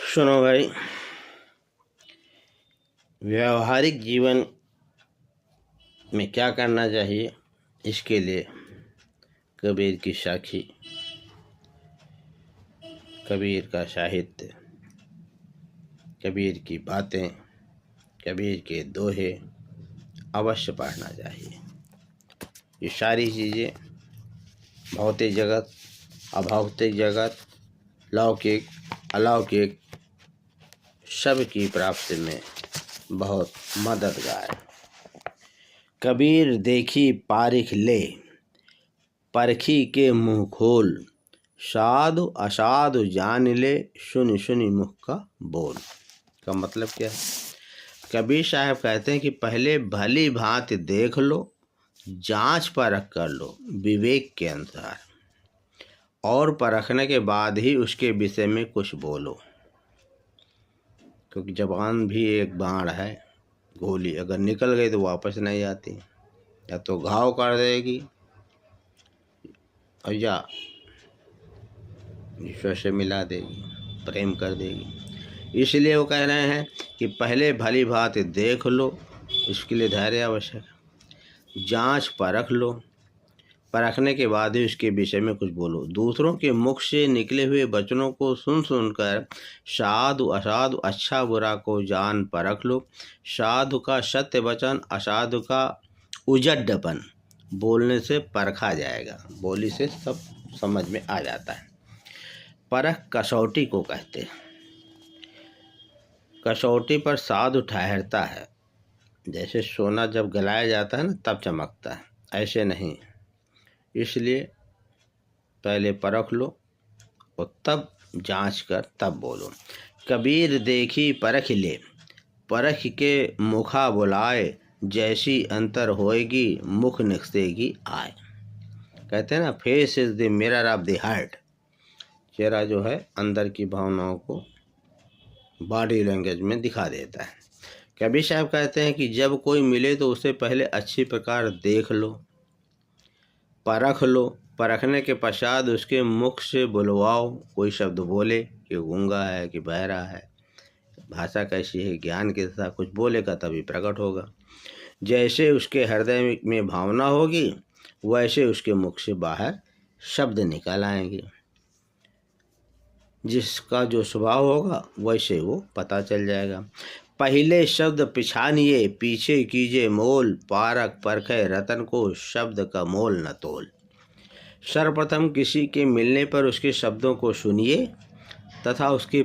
सुनो भाई, व्यवहारिक जीवन में क्या करना चाहिए, इसके लिए कबीर की साखी, कबीर का साहित्य, कबीर की बातें, कबीर के दोहे अवश्य पढ़ना चाहिए। ये सारी चीज़ें भौतिक जगत, अभौतिक जगत, लौकिक, अलौकिक सब की प्राप्ति में बहुत मददगार है। कबीर देखी पारिख ले, परखी के मुँह खोल, साधु असाधु जान ले, सुनि सुनि मुख का बोल। का मतलब क्या है? कबीर साहब कहते हैं कि पहले भली भांति देख लो, जांच परख कर लो विवेक के अनुसार, और परखने के बाद ही उसके विषय में कुछ बोलो। क्योंकि जबान भी एक बाण है, गोली अगर निकल गई तो वापस नहीं आती, या तो घाव कर देगी और या ईश्वर से मिला देगी, प्रेम कर देगी। इसलिए वो कह रहे हैं कि पहले भली भांति देख लो, इसके लिए धैर्य आवश्यक है। जांच परख लो, परखने के बाद ही उसके विषय में कुछ बोलो। दूसरों के मुख से निकले हुए वचनों को सुन सुनकर साधु असाधु अच्छा बुरा को जान परख लो। साधु का सत्य वचन, असाधु का उजड्डपन बोलने से परखा जाएगा, बोली से सब समझ में आ जाता है। परख कसौटी को कहते हैं। कसौटी पर साधु ठहरता है। जैसे सोना जब गलाया जाता है ना, तब चमकता है, ऐसे नहीं। इसलिए पहले परख लो और तब जांच कर तब बोलो। कबीर देखी परख ले, परख के मुखा बुलाए, जैसी अंतर होएगी मुख निकसेगी आए। कहते हैं ना, face is the mirror of the heart. चेहरा जो है अंदर की भावनाओं को बॉडी लैंग्वेज में दिखा देता है। कबीर साहब कहते हैं कि जब कोई मिले तो उसे पहले अच्छी प्रकार देख लो, परख लो। परखने के पश्चात उसके मुख से बुलवाओ, कोई शब्द बोले कि गूंगा है कि बहरा है, भाषा कैसी है, ज्ञान के साथ कुछ बोलेगा तभी प्रकट होगा। जैसे उसके हृदय में भावना होगी वैसे उसके मुख से बाहर शब्द निकल आएंगे। जिसका जो स्वभाव होगा वैसे वो पता चल जाएगा। पहले शब्द पिछानिए, पीछे कीजिए मोल, पारक परखे रतन को, शब्द का मोल न तोल। सर्वप्रथम किसी के मिलने पर उसके शब्दों को सुनिए तथा उसके